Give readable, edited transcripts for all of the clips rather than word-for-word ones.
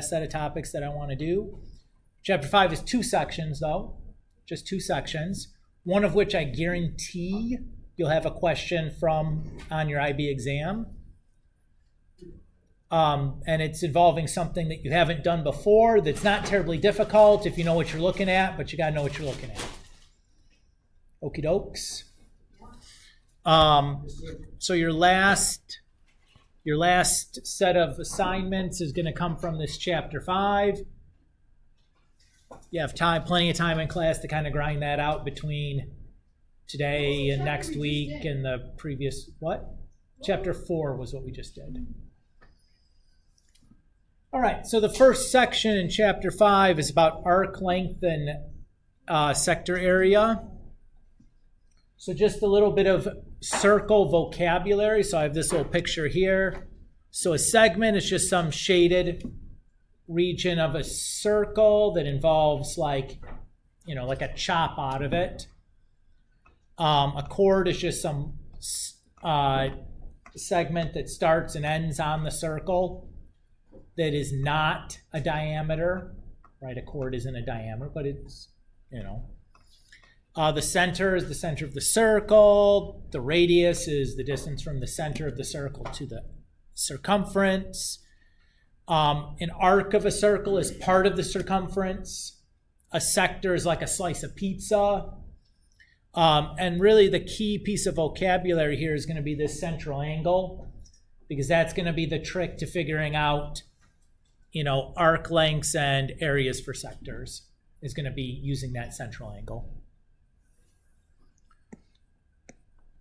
set of topics that I want to do. Chapter 5 is 2 sections, though, just 2 sections, one of which I guarantee you'll have a question from on your IB exam. And it's involving something that you haven't done before that's not terribly difficult if you know what you're looking at, but you got to know what you're looking at. Okie dokes. So your last set of assignments is going to come from this chapter 5. You have plenty of time in class to kind of grind that out between today and next week and the previous, what? Chapter 4 was what we just did. All right, so the first section in chapter 5 is about arc length and sector area. So just a little bit of circle vocabulary. So I have this little picture here. So a segment is just some shaded region of a circle that involves like a chop out of it. A chord is just some segment that starts and ends on the circle that is not a diameter, right? A chord isn't a diameter, but it's, the center is the center of the circle. The radius is the distance from the center of the circle to the circumference. An arc of a circle is part of the circumference. A sector is like a slice of pizza. And really the key piece of vocabulary here is going to be this central angle, because that's going to be the trick to figuring out, arc lengths and areas for sectors, is going to be using that central angle.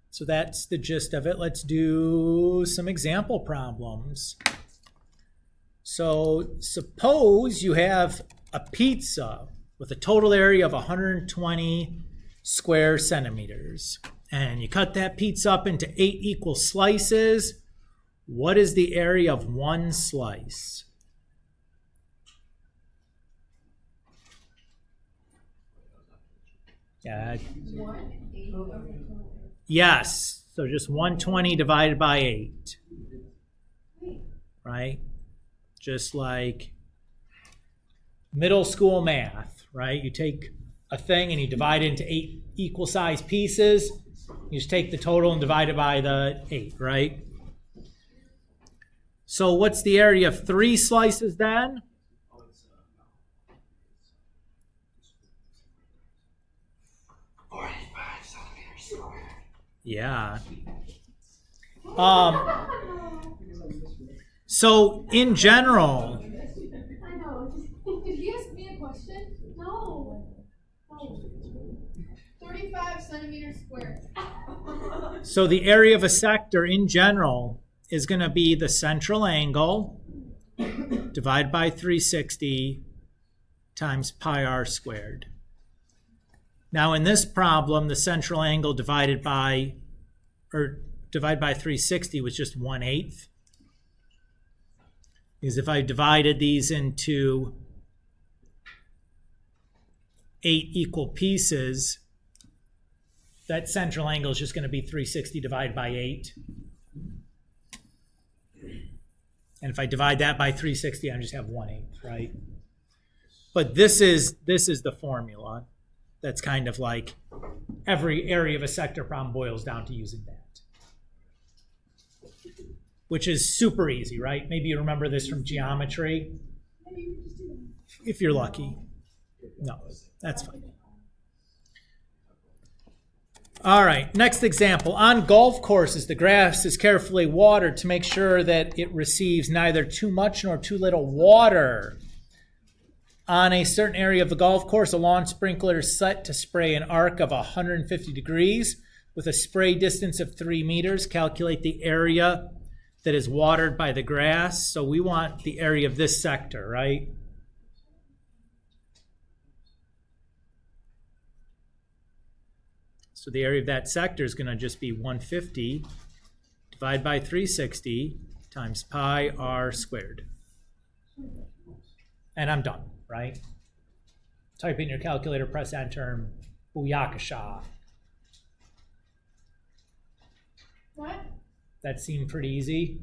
So that's the gist of it. Let's do some example problems. So suppose you have a pizza with a total area of 120 square centimeters, and you cut that pizza up into 8 equal slices. What is the area of one slice? Yeah. Yes. So just 120 divided by 8. Right? Just like middle school math, right? You take a thing and you divide it into 8 equal sized pieces. You just take the total and divide it by the 8, right? So what's the area of 3 slices then? Yeah. So in general, I know. Did he ask me a question? No. 35 centimeters squared. So the area of a sector in general is going to be the central angle divided by 360 times pi r squared. Now in this problem, the central angle divided by 360 was just 1/8. Because if I divided these into 8 equal pieces, that central angle is just going to be 360 divided by 8. And if I divide that by 360, I just have 1/8, right? But this is the formula. That's kind of like every area of a sector problem boils down to using that, which is super easy, right? Maybe you remember this from geometry, if you're lucky. No, that's fine. All right, next example. On golf courses, the grass is carefully watered to make sure that it receives neither too much nor too little water. On a certain area of the golf course, a lawn sprinkler is set to spray an arc of 150 degrees with a spray distance of 3 meters. Calculate the area that is watered by the grass. So we want the area of this sector, right? So the area of that sector is going to just be 150 divided by 360 times pi r squared. And I'm done, right? Type in your calculator, press enter, and booyakasha. What? That seemed pretty easy.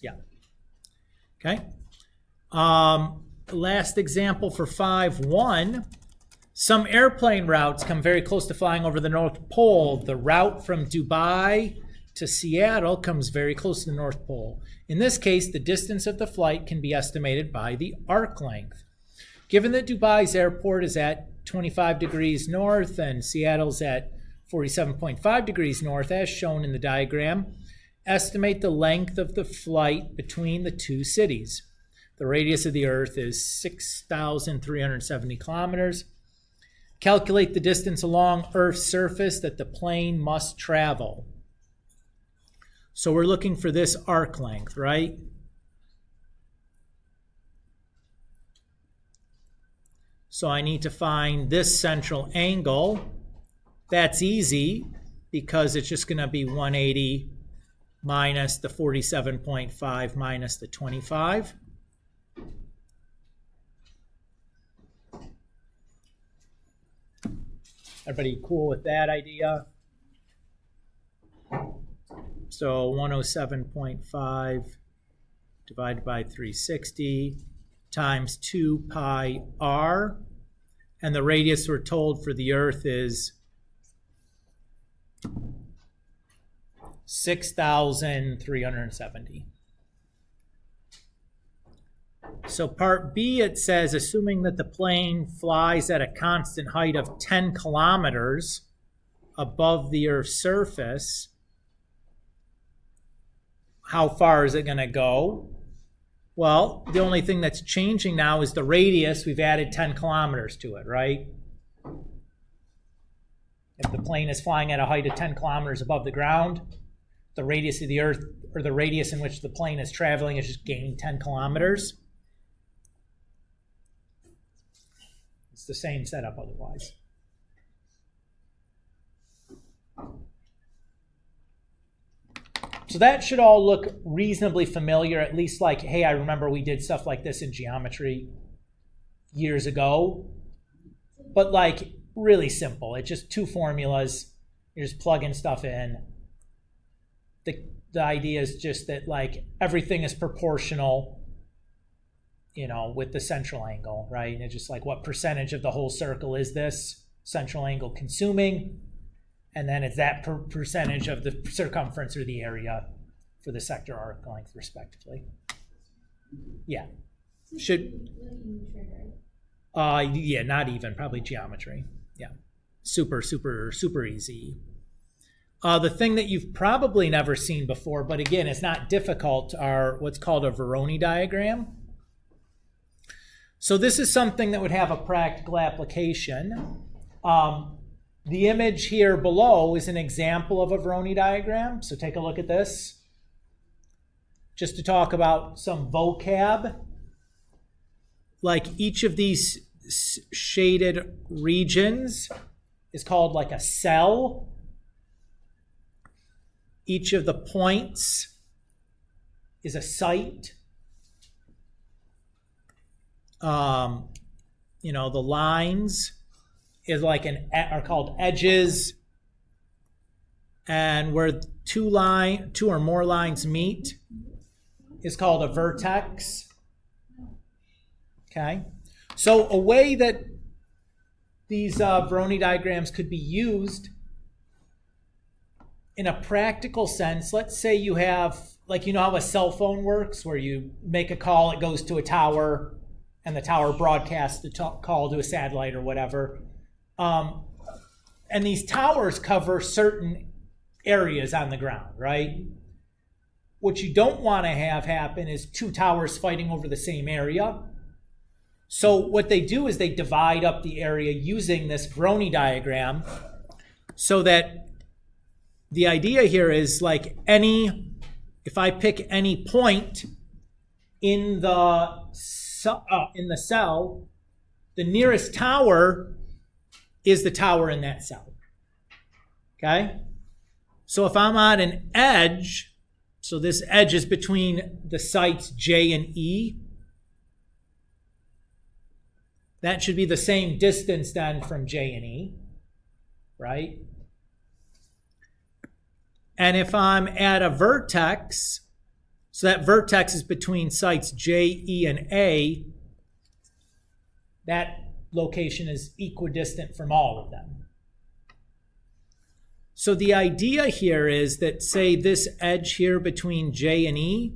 Yeah. Okay. Last example for 5.1. Some airplane routes come very close to flying over the North Pole. The route from Dubai to Seattle comes very close to the North Pole. In this case, the distance of the flight can be estimated by the arc length. Given that Dubai's airport is at 25 degrees north and Seattle's at 47.5 degrees north, as shown in the diagram, estimate the length of the flight between the two cities. The radius of the Earth is 6,370 kilometers. Calculate the distance along Earth's surface that the plane must travel. So we're looking for this arc length, right? So I need to find this central angle. That's easy because it's just going to be 180 minus the 47.5 minus the 25. Everybody cool with that idea? So 107.5 divided by 360 times 2 pi r. And the radius we're told for the Earth is 6,370. So part B, it says, assuming that the plane flies at a constant height of 10 kilometers above the Earth's surface, how far is it going to go? Well, the only thing that's changing now is the radius. We've added 10 kilometers to it, right? If the plane is flying at a height of 10 kilometers above the ground, the radius of the Earth, or the radius in which the plane is traveling, is just gaining 10 kilometers. It's the same setup otherwise. So that should all look reasonably familiar, at least like, hey, I remember we did stuff like this in geometry years ago. But like really simple. It's just two formulas. You're just plugging stuff in. The idea is just that like everything is proportional, with the central angle, right? And it's just like what percentage of the whole circle is this central angle consuming? And then it's that percentage of the circumference or the area for the sector arc length, respectively. Yeah. Should. Yeah, not even. Probably geometry. Yeah. Super easy. The thing that you've probably never seen before, but again, it's not difficult, are what's called a Voronoi diagram. So this is something that would have a practical application. The image here below is an example of a Voronoi diagram. So take a look at this. Just to talk about some vocab. Like each of these shaded regions is called like a cell. Each of the points is a site. The lines is like are called edges, and where two or more lines meet is called a vertex. Okay, so a way that these Voronoi diagrams could be used in a practical sense, let's say you have, like, how a cell phone works, where you make a call, it goes to a tower, and the tower broadcasts the call to a satellite or whatever. And these towers cover certain areas on the ground, right? What you don't want to have happen is two towers fighting over the same area. So what they do is they divide up the area using this Voronoi diagram, so that the idea here is like if I pick any point in the cell, the nearest tower is the tower in that cell. Okay? So if I'm on an edge, so this edge is between the sites J and E, that should be the same distance then from J and E, right? And if I'm at a vertex, So that vertex is between sites J, E, and A. That location is equidistant from all of them. So the idea here is that, say, this edge here between J and E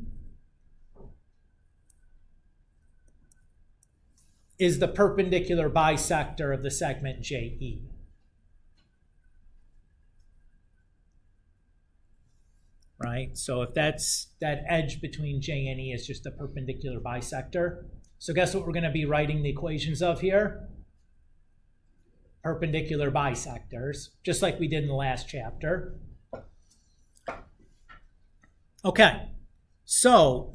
is the perpendicular bisector of the segment JE. Right? So if that's that edge between J and E is just a perpendicular bisector. So guess what we're going to be writing the equations of here? Perpendicular bisectors, just like we did in the last chapter. Okay, so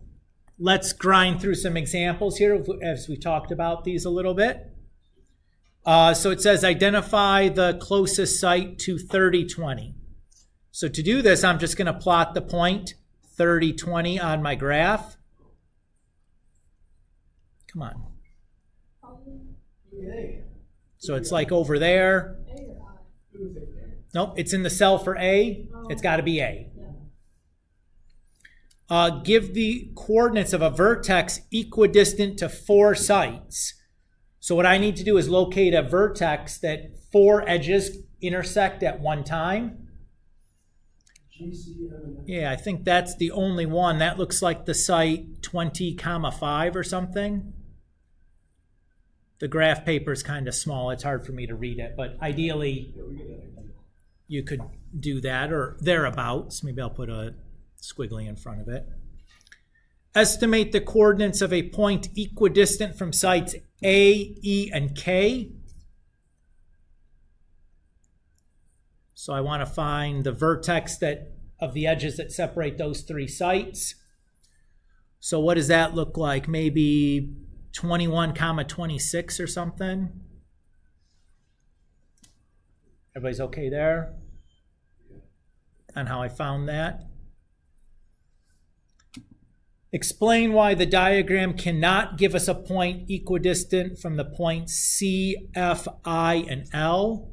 let's grind through some examples here as we talked about these a little bit. So it says identify the closest site to 3020. So to do this, I'm just going to plot the point 3020 on my graph. Come on. So it's like over there. Nope, it's in the cell for A. It's got to be A. Give the coordinates of a vertex equidistant to 4 sites. So what I need to do is locate a vertex that 4 edges intersect at one time. Yeah, I think that's the only one. That looks like the site 20,5 or something. The graph paper is kind of small. It's hard for me to read it, but ideally you could do that or thereabouts. Maybe I'll put a squiggly in front of it. Estimate the coordinates of a point equidistant from sites A, E, and K. So I want to find the vertex of the edges that separate those 3 sites. So what does that look like? Maybe 21,26 or something? Everybody's okay there? On how I found that? Explain why the diagram cannot give us a point equidistant from the points C, F, I, and L.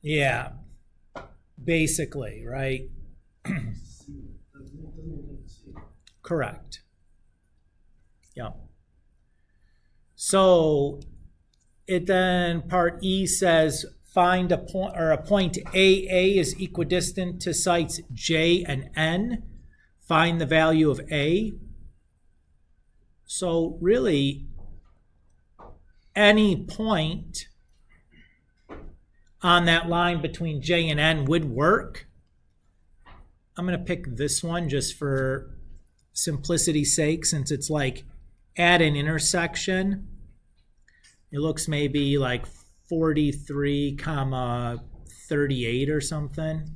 Yeah, basically, right? Correct. Yeah. So it then part E says find a point, or a point AA is equidistant to sites J and N. Find the value of A. So really, any point on that line between J and N would work. I'm going to pick this one just for simplicity's sake, since it's like at an intersection. It looks maybe like 43, 38 or something.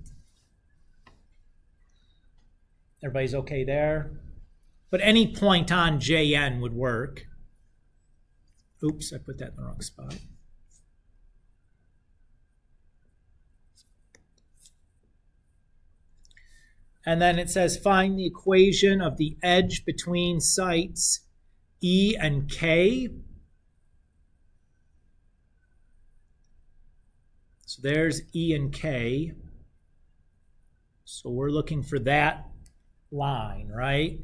Everybody's okay there? But any point on JN would work. Oops, I put that in the wrong spot. And then it says find the equation of the edge between sites E and K. So there's E and K. So we're looking for that line, right?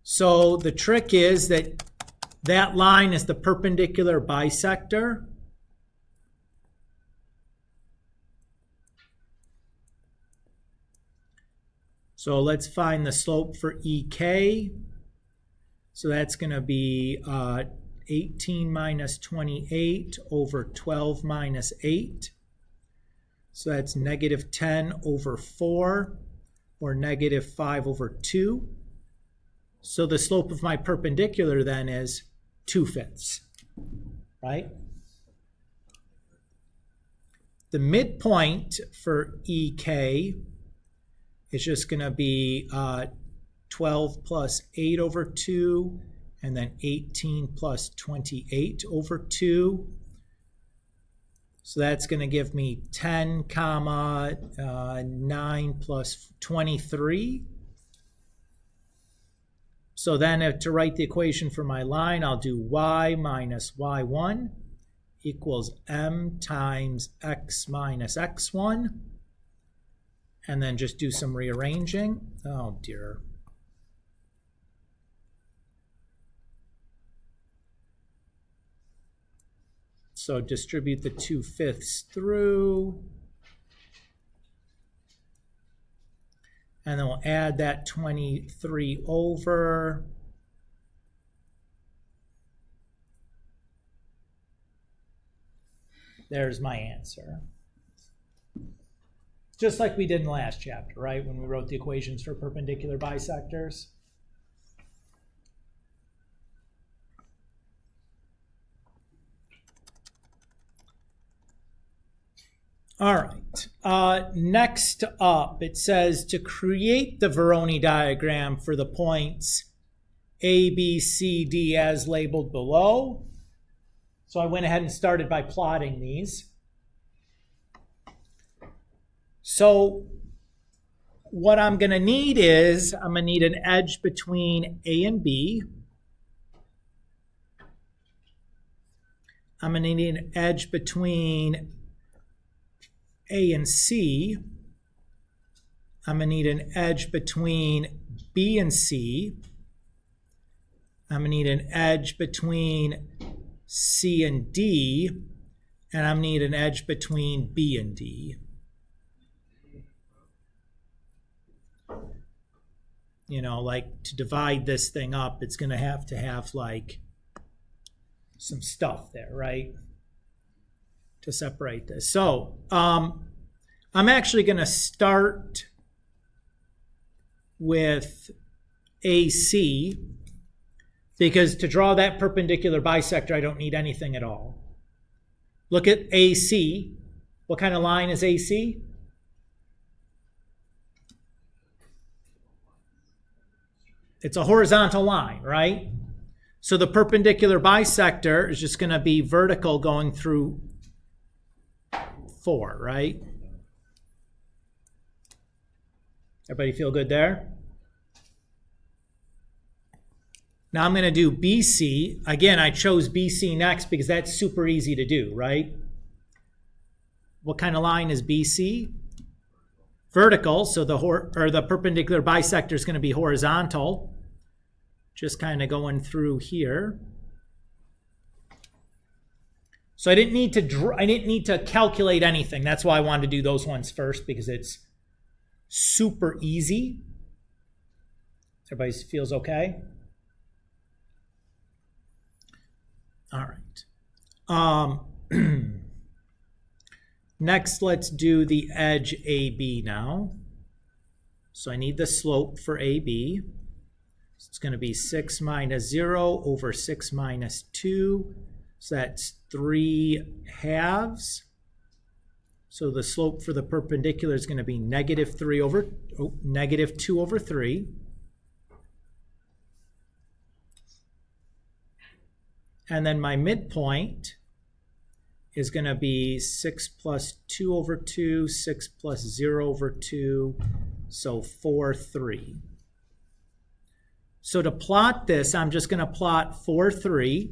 So the trick is that that line is the perpendicular bisector. So let's find the slope for EK. So that's going to be 18 minus 28 over 12 minus 8. So that's negative 10 over 4, or negative 5 over 2. So the slope of my perpendicular then is 2/5, right? The midpoint for EK is just going to be 12 plus 8 over 2, and then 18 plus 28 over 2. So that's going to give me 10, 9 plus 23. So then to write the equation for my line, I'll do y minus y1 equals m times x minus x1. And then just do some rearranging. Oh dear. So distribute the 2/5 through. And then we'll add that 23 over. There's my answer. Just like we did in the last chapter, right? When we wrote the equations for perpendicular bisectors. All right, next up, it says to create the Voronoi diagram for the points A, B, C, D as labeled below. So I went ahead and started by plotting these. So what I'm going to need is, I'm going to need an edge between A and B. I'm going to need an edge between A and C. I'm going to need an edge between B and C. I'm going to need an edge between C and D. And I'm going to need an edge between B and D. You know, like to divide this thing up, it's going to have like some stuff there, right? To separate this. So I'm actually going to start with AC, because to draw that perpendicular bisector, I don't need anything at all. Look at AC. What kind of line is AC? It's a horizontal line, right? So the perpendicular bisector is just going to be vertical going through 4, right? Everybody feel good there? Now I'm going to do BC. Again, I chose BC next because that's super easy to do, right? What kind of line is BC? Vertical, so the perpendicular bisector is going to be horizontal. Just kind of going through here. So I didn't need to calculate anything. That's why I wanted to do those ones first, because it's super easy. Everybody feels okay? All right. Next, let's do the edge AB now. So I need the slope for AB. So it's going to be 6 minus 0 over 6 minus 2. So that's 3/2. So the slope for the perpendicular is going to be negative 2 over 3. And then my midpoint is going to be 6 plus 2 over 2, 6 plus 0 over 2, so 4, 3. So to plot this, I'm just going to plot 4, 3.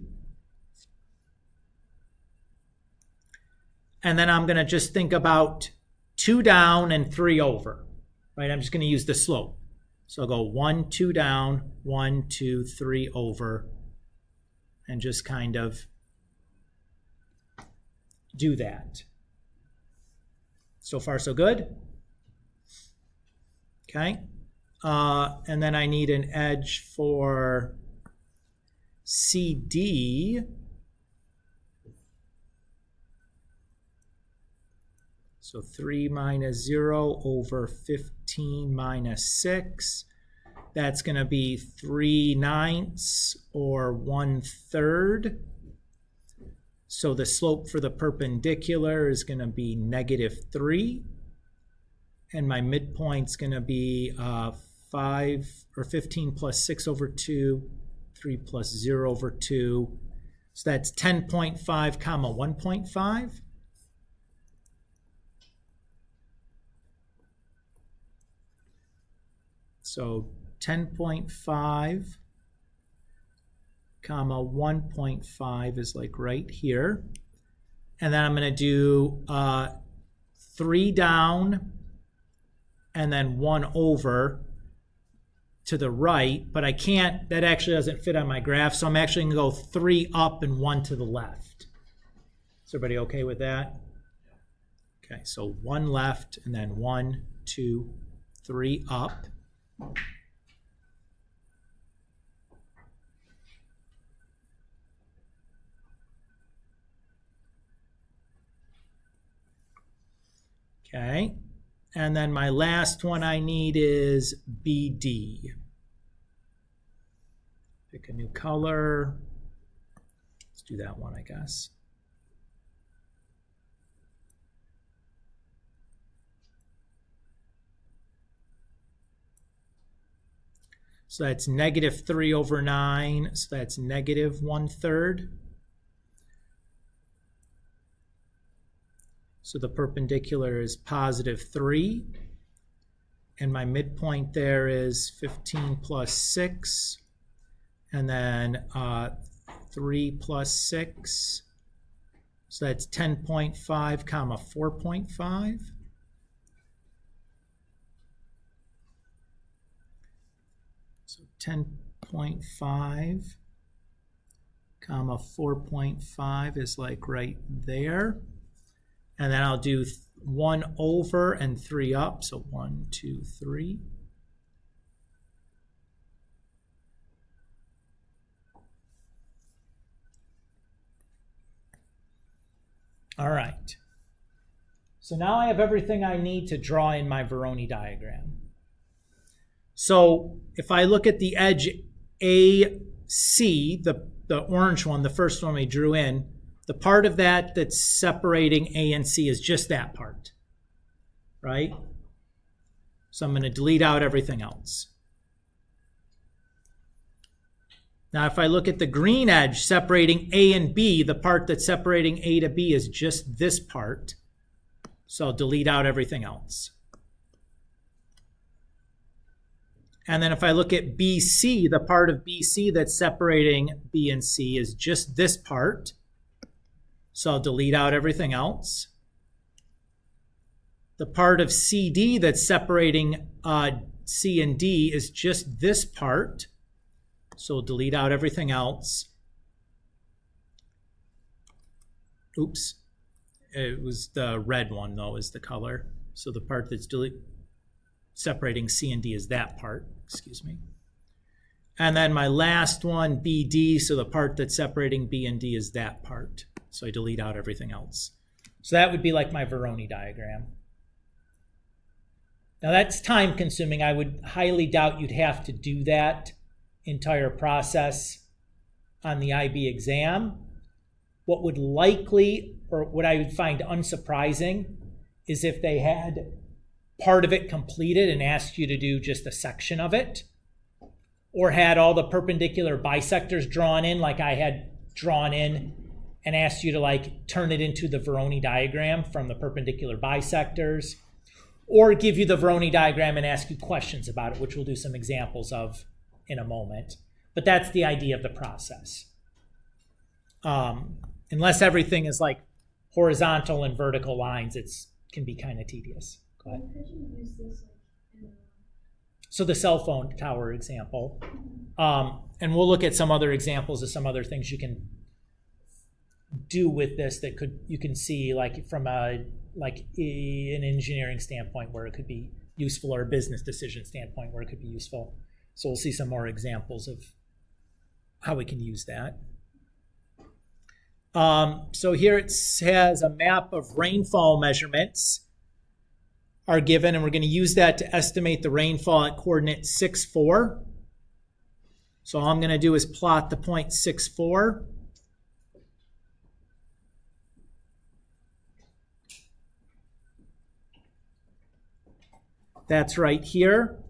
And then I'm going to just think about 2 down and 3 over, right? I'm just going to use the slope. So I'll go 1, 2 down, 1, 2, 3 over, and just kind of do that. So far, so good? Okay. And then I need an edge for CD. So 3 minus 0 over 15 minus 6. That's going to be 3/9 or 1/3. So the slope for the perpendicular is going to be negative 3. And my midpoint's going to be 5 or 15 plus 6 over 2, 3 plus 0 over 2. So that's 10.5 comma 1.5. So 10.5 comma 1.5 is like right here. And then I'm going to do 3 down and then 1 over to the right, but I can't, that actually doesn't fit on my graph, so I'm actually going to go 3 up and 1 to the left. Is everybody okay with that? Okay, so 1 left and then 1, 2, 3 up. Okay, and then my last one I need is BD. Pick a new color. Let's do that one, I guess. So that's -3 over 9, so that's -1/3. So the perpendicular is +3, and my midpoint there is 15 plus 6, and then 3 plus 6, so that's 10.5 comma 4.5. So 10.5 comma 4.5 is like right there. And then I'll do 1 over and 3 up. So 1, 2, 3. All right. So now I have everything I need to draw in my Voronoi diagram. So if I look at the edge AC, the orange one, the first one we drew in, the part of that that's separating A and C is just that part, right? So I'm going to delete out everything else. Now, if I look at the green edge separating A and B, the part that's separating A to B is just this part. So I'll delete out everything else. And then if I look at BC, the part of BC that's separating B and C is just this part. So I'll delete out everything else. The part of CD that's separating C and D is just this part. So we'll delete out everything else. Oops. It was the red one, though, is the color. So the part that's separating C and D is that part. Excuse me. And then my last one, BD, so the part that's separating B and D is that part. So I delete out everything else. So that would be like my Voronoi diagram. Now that's time consuming. I would highly doubt you'd have to do that entire process on the IB exam. What would likely, or what I would find unsurprising, is if they had part of it completed and asked you to do just a section of it, or had all the perpendicular bisectors drawn in like I had drawn in, and asked you to like turn it into the Voronoi diagram from the perpendicular bisectors, or give you the Voronoi diagram and ask you questions about it, which we'll do some examples of in a moment. But that's the idea of the process. Unless everything is like horizontal and vertical lines, it can be kind of tedious. Go ahead. Could you use this So the cell phone tower example, and we'll look at some other examples of some other things you can do with this that you can see like from an engineering standpoint where it could be useful, or a business decision standpoint where it could be useful. So we'll see some more examples of how we can use that. So here it has a map of rainfall measurements are given, and we're going to use that to estimate the rainfall at coordinate 6, 4. So all I'm going to do is plot the point 6, 4. That's right here.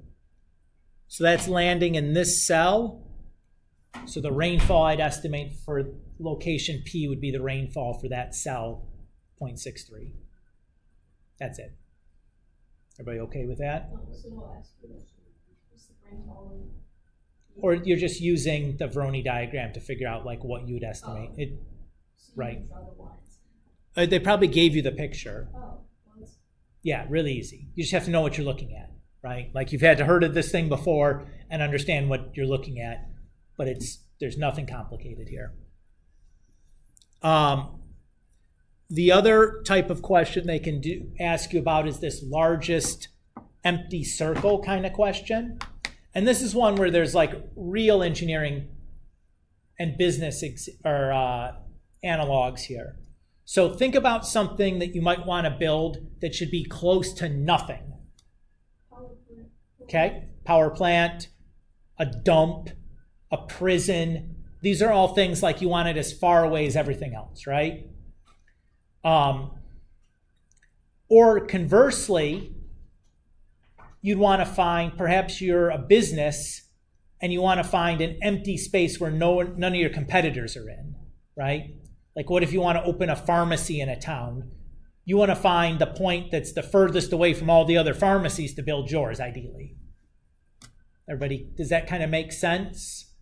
So that's landing in this cell. So the rainfall I'd estimate for location P would be the rainfall for that cell, 0.63. That's it. Everybody okay with that? So we'll ask you what's the rainfall in Or you're just using the Voronoi diagram to figure out like what you'd estimate. So you Right. use other lines. They probably gave you the picture. Oh, well, it's- Yeah, really easy. You just have to know what you're looking at, right? Like you've had to heard of this thing before and understand what you're looking at, but there's nothing complicated here. The other type of question they can ask you about is this largest empty circle kind of question. And this is one where there's like real engineering and business analogs here. So think about something that you might want to build that should be close to nothing. Okay? Power plant, a dump, a prison. These are all things like you want it as far away as everything else, right? Or conversely, you'd want to find, perhaps you're a business and you want to find an empty space where none of your competitors are in, right? Like what if you want to open a pharmacy in a town? You want to find the point that's the furthest away from all the other pharmacies to build yours, ideally. Everybody, does that kind of make sense?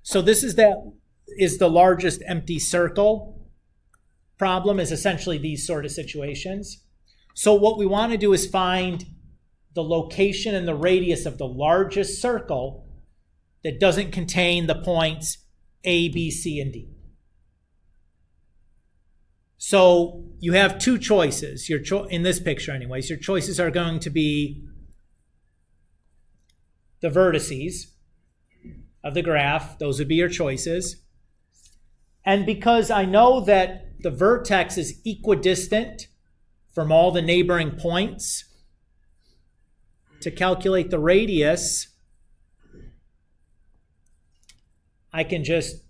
So this is the largest empty circle problem, is essentially these sort of situations. So what we want to do is find the location and the radius of the largest circle that doesn't contain the points A, B, C, and D. So you have two choices. In this picture anyways, your choices are going to be the vertices of the graph. Those would be your choices. And because I know that the vertex is equidistant from all the neighboring points, to calculate the radius, I can just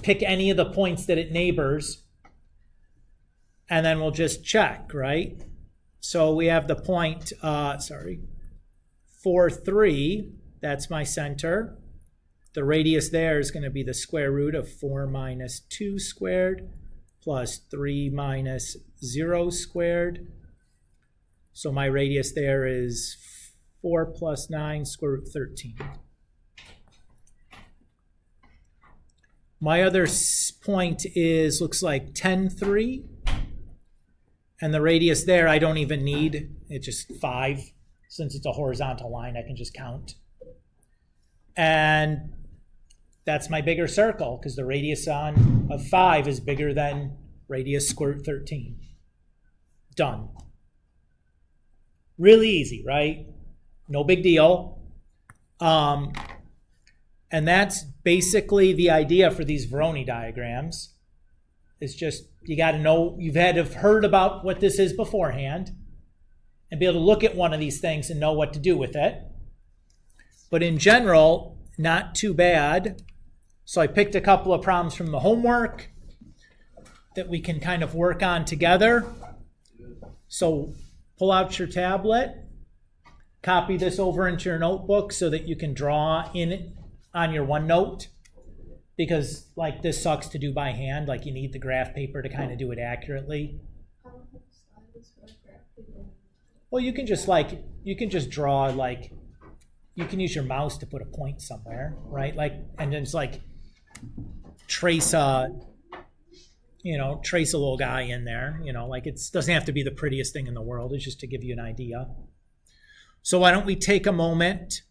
pick any of the points that it neighbors, and then we'll just check, right? So we have the point, 4, 3, that's my center. The radius there is going to be the square root of 4 minus 2 squared plus 3 minus 0 squared. So my radius there is 4 plus 9, square root 13. My other point looks like 10, 3. And the radius there I don't even need. It's just 5. Since it's a horizontal line, I can just count. And that's my bigger circle, because the radius of 5 is bigger than radius square root 13. Done. Really easy, right? No big deal. And that's basically the idea for these Voronoi diagrams. It's just, you got to know, you've had to have heard about what this is beforehand and be able to look at one of these things and know what to do with it. But in general, not too bad. So I picked a couple of problems from the homework that we can kind of work on together. So pull out your tablet, copy this over into your notebook so that you can draw in it on your OneNote, because like this sucks to do by hand. Like you need the graph paper to kind of do it accurately. I don't have slides for graph paper. Well, you can just draw, like you can use your mouse to put a point somewhere, right? Like, and then it's like trace a little guy in there, like it doesn't have to be the prettiest thing in the world. It's just to give you an idea. So why don't we take a moment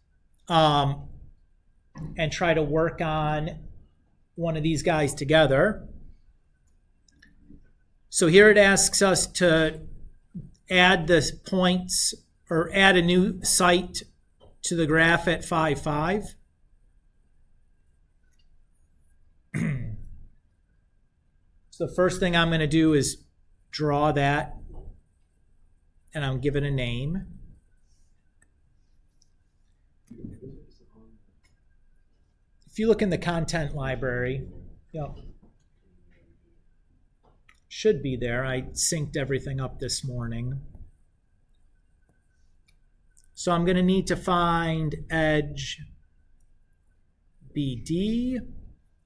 and try to work on one of these guys together. So here it asks us to add the points or add a new site to the graph at 5, 5. So the first thing I'm going to do is draw that, and I'll give it a name. If you look in the content library, should be there. I synced everything up this morning. So I'm going to need to find edge BD.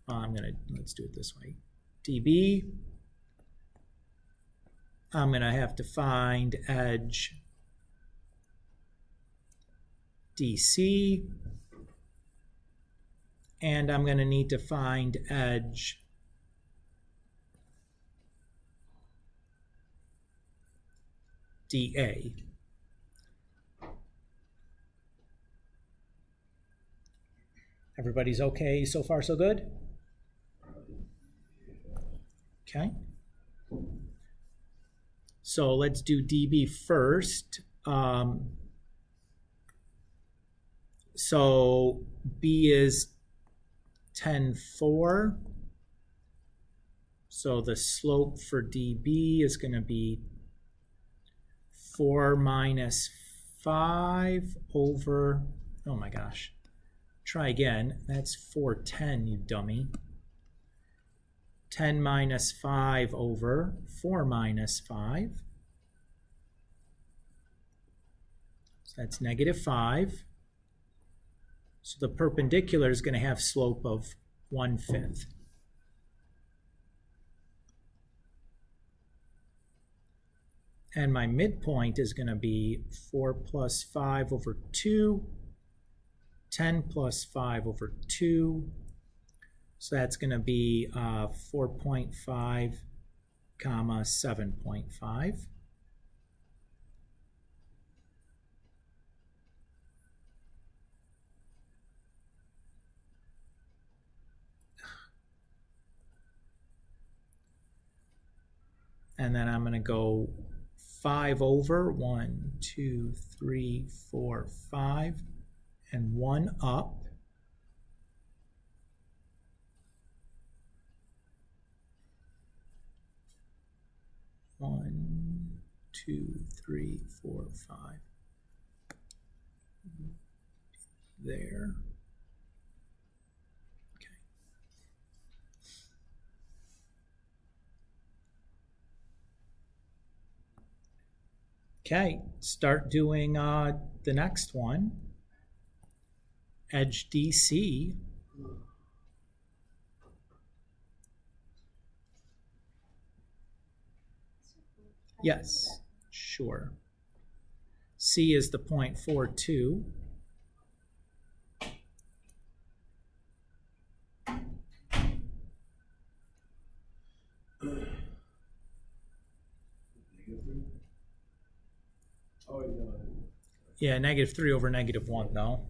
Let's do it this way. DB. I'm going to have to find edge DC. And I'm going to need to find edge DA. Everybody's okay so far, so good? Okay. So let's do DB first. So B is 10.4. So the slope for DB is going to be 4 minus 5 over, oh my gosh. Try again. That's 410, you dummy. 10 minus 5 over 4 minus 5. So that's negative 5. So the perpendicular is going to have slope of 1/5. And my midpoint is going to be 4 plus 5 over 2, 10 plus 5 over 2. So that's going to be 4.5, comma 7.5. And then I'm going to go 5 over 1, 2, 3, 4, 5, and 1 up. One, 2, 3, 4, 5. There. Okay, start doing the next one. Edge DC. Yes, sure. C is the 0.42. Yeah, negative 3 over negative 1, though.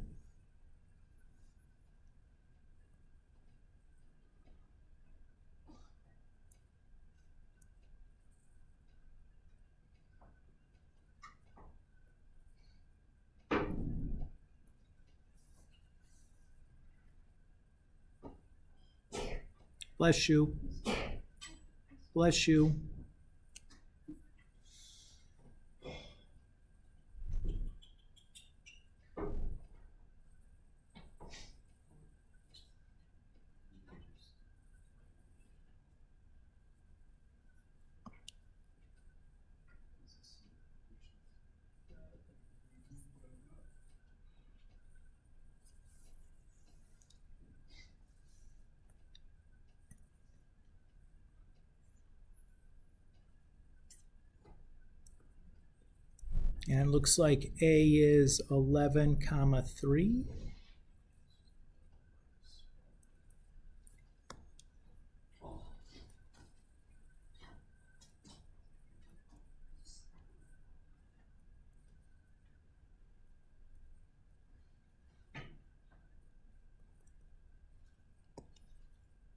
Bless you. Bless you. And it looks like A is 11, comma 3.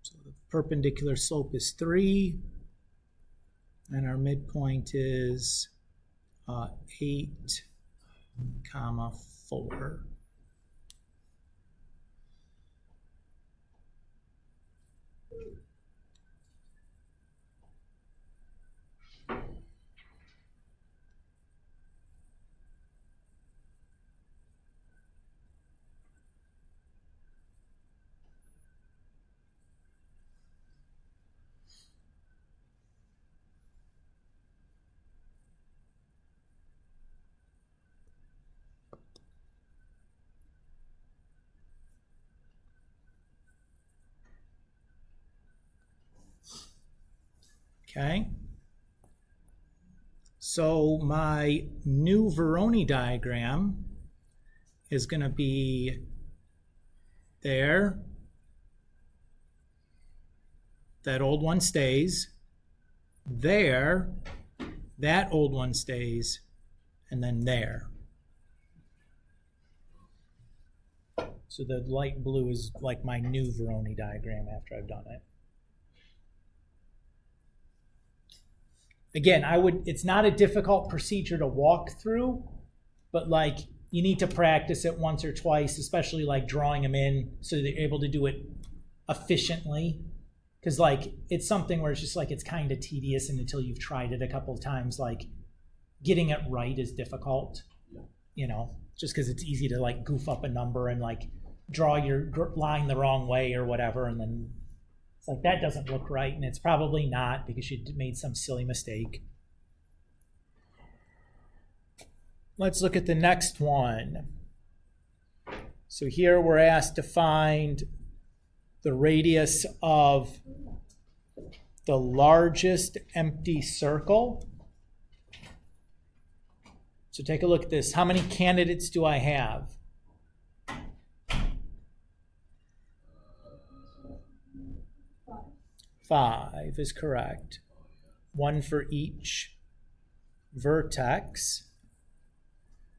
So the perpendicular slope is 3. And our midpoint is 8, comma 4. Okay. So my new Voronoi diagram is going to be there, that old one stays. There, that old one stays. And then there. So the light blue is like my new Voronoi diagram after I've done it. Again, it's not a difficult procedure to walk through, but like you need to practice it once or twice, especially like drawing them in so that you're able to do it efficiently. Because like it's something where it's just like it's kind of tedious, and until you've tried it a couple of times, like getting it right is difficult. You know, just because it's easy to like goof up a number and like draw your line the wrong way or whatever, and then it's like that doesn't look right, and it's probably not because you made some silly mistake. Let's look at the next one. So here we're asked to find the radius of the largest empty circle. So take a look at this. How many candidates do I have? 5 is correct. 1 for each vertex.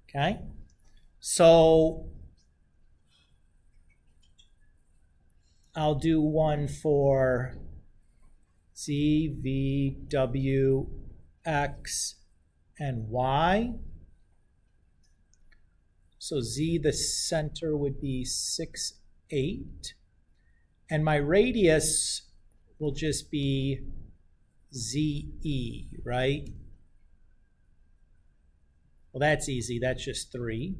Okay? So I'll do one for Z, V, W, X, and Y. So Z, the center would be 6, 8. And my radius will just be ZE, right? Well, that's easy. That's just 3.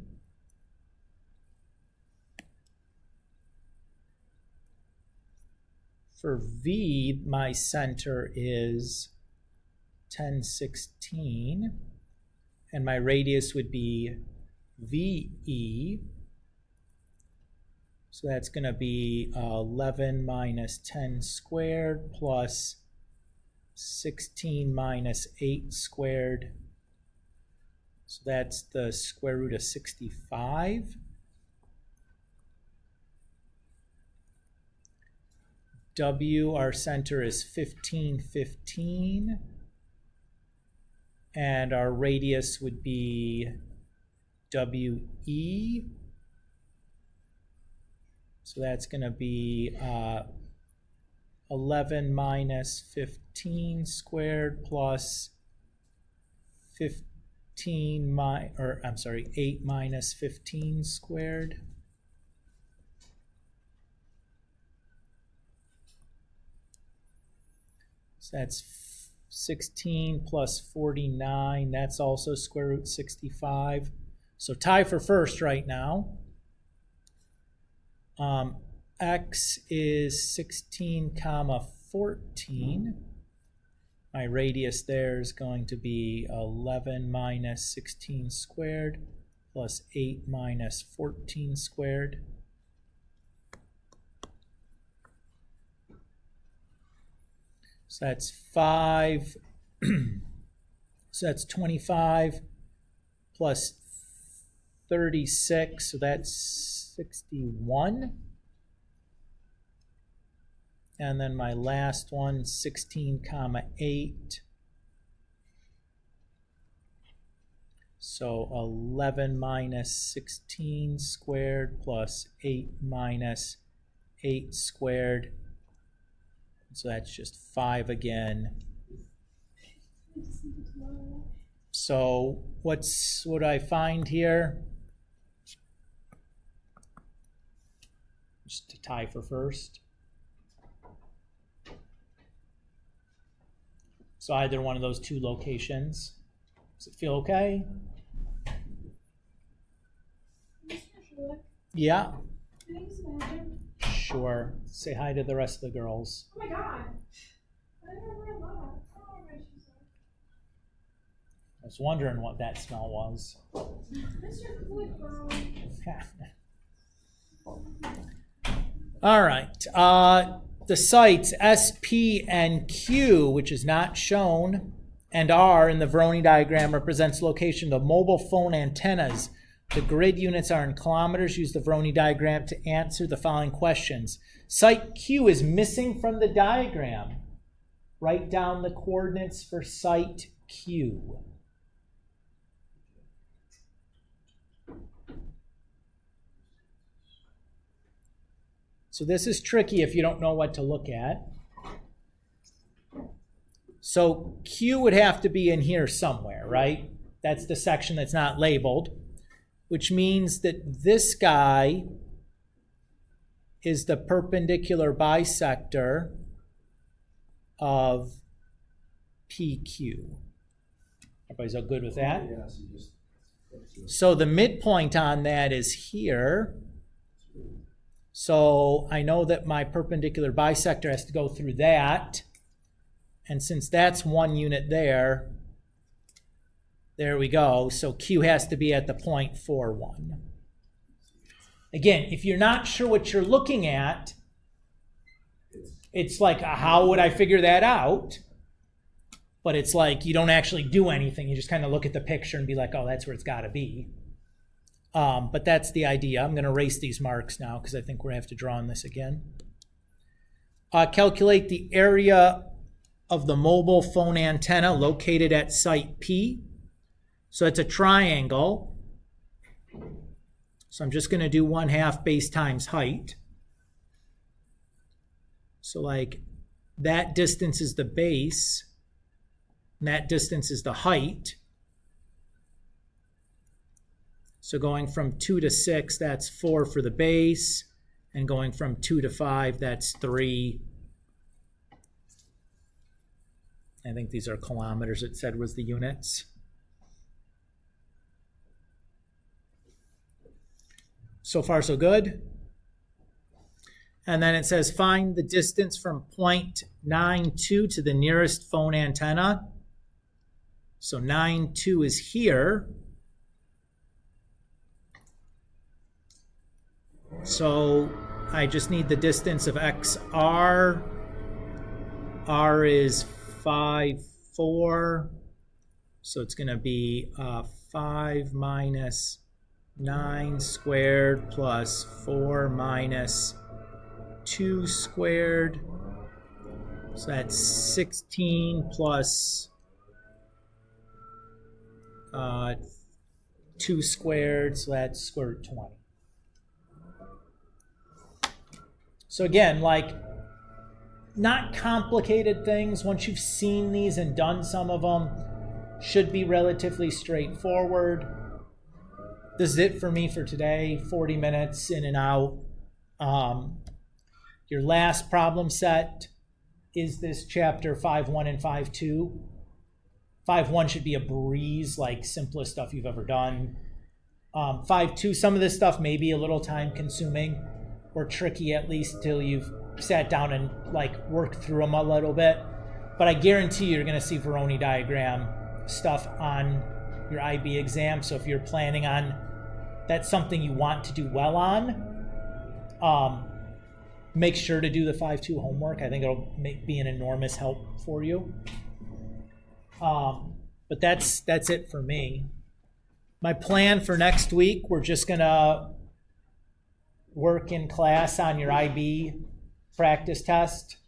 For V, my center is 10, 16. And my radius would be VE. So that's going to be 11 minus 10 squared plus 16 minus 8 squared. So that's the square root of 65. W, our center is 15, 15. And our radius would be WE. So that's going to be 11 minus 15 squared plus 8 minus 15 squared. So that's 16 plus 49. That's also square root 65. So tie for first right now. X is 16 comma 14. My radius there is going to be 11 minus 16 squared plus 8 minus 14 squared. So that's 5. So that's 25 plus 36. So that's 61. And then my last one, 16 comma 8. So 11 minus 16 squared plus 8 minus 8 squared. So that's just 5 again. So what I find here? Just to tie for first. So either one of those two locations. Does it feel okay? Mr. Schlick, Yeah, can I use magic? sure. Say hi to the rest of the girls. Oh my god! I never realized. Oh my gosh, she's I was wondering what that smell was. Mr. Schlick, bro. All right. The sites S, P, and Q, which is not shown, and R in the Voronoi diagram represents location of mobile phone antennas The grid units are in kilometers. Use the Voronoi diagram to answer the following questions. Site Q is missing from the diagram. Write down the coordinates for site Q. So this is tricky if you don't know what to look at. So Q would have to be in here somewhere, right? That's the section that's not labeled, which means that this guy is the perpendicular bisector of PQ. Everybody's all good with that? So the midpoint on that is here. So I know that my perpendicular bisector has to go through that. And since that's 1 unit there we go. So Q has to be at the point 41. Again, if you're not sure what you're looking at, it's like, how would I figure that out? But it's like you don't actually do anything. You just kind of look at the picture and be like, oh, that's where it's got to be. But that's the idea. I'm going to erase these marks now because I think we're going to have to draw on this again. Calculate the area of the mobile phone antenna located at site P. So it's a triangle. So I'm just going to do 1/2 base times height. So like that distance is the base, and that distance is the height. So going from 2 to 6, that's 4 for the base, and going from 2 to 5, that's 3. I think these are kilometers, it said was the units. So far, so good. And then it says find the distance from point 9.2 to the nearest phone antenna. So 9.2 is here. So I just need the distance of XR. R is 5.4. So it's going to be 5 minus 9 squared plus 4 minus 2 squared. So that's 16 plus 2 squared. So that's square root 20. So again, like, not complicated things. Once you've seen these and done some of them, should be relatively straightforward. This is it for me for today. 40 minutes in and out. Your last problem set is this chapter 5.1 and 5.2. 5.1 should be a breeze, like simplest stuff you've ever done. 5.2, some of this stuff may be a little time consuming or tricky, at least till you've sat down and like worked through them a little bit. But I guarantee you're going to see Voronoi diagram stuff on your IB exam. So if you're planning on, that's something you want to do well on, make sure to do the 5.2 homework. I think it'll be an enormous help for you. But that's it for me. My plan for next week, we're just going to work in class on your IB practice test.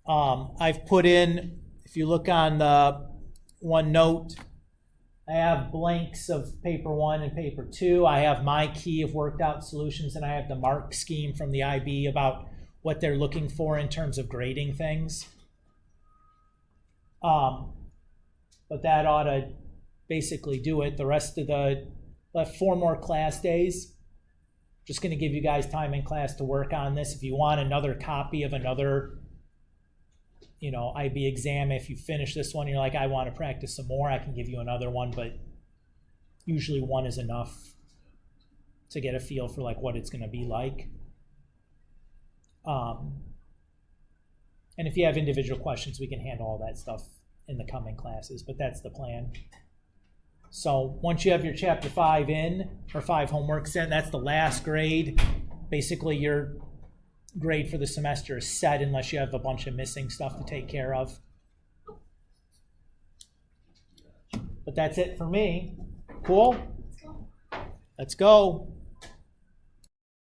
I've put in, if you look on the OneNote, I have blanks of paper 1 and paper 2. I have my key of worked out solutions, and I have the mark scheme from the IB about what they're looking for in terms of grading things. But that ought to basically do it. The rest of left 4 more class days. Just going to give you guys time in class to work on this. If you want another copy of another, IB exam, if you finish this one, you're like, I want to practice some more, I can give you another one, but usually 1 is enough to get a feel for like what it's going to be like. And if you have individual questions, we can handle all that stuff in the coming classes, but that's the plan. So once you have your chapter 5 in, or 5 homeworks in, that's the last grade. Basically, your grade for the semester is set unless you have a bunch of missing stuff to take care of. But that's it for me. Cool? Let's go.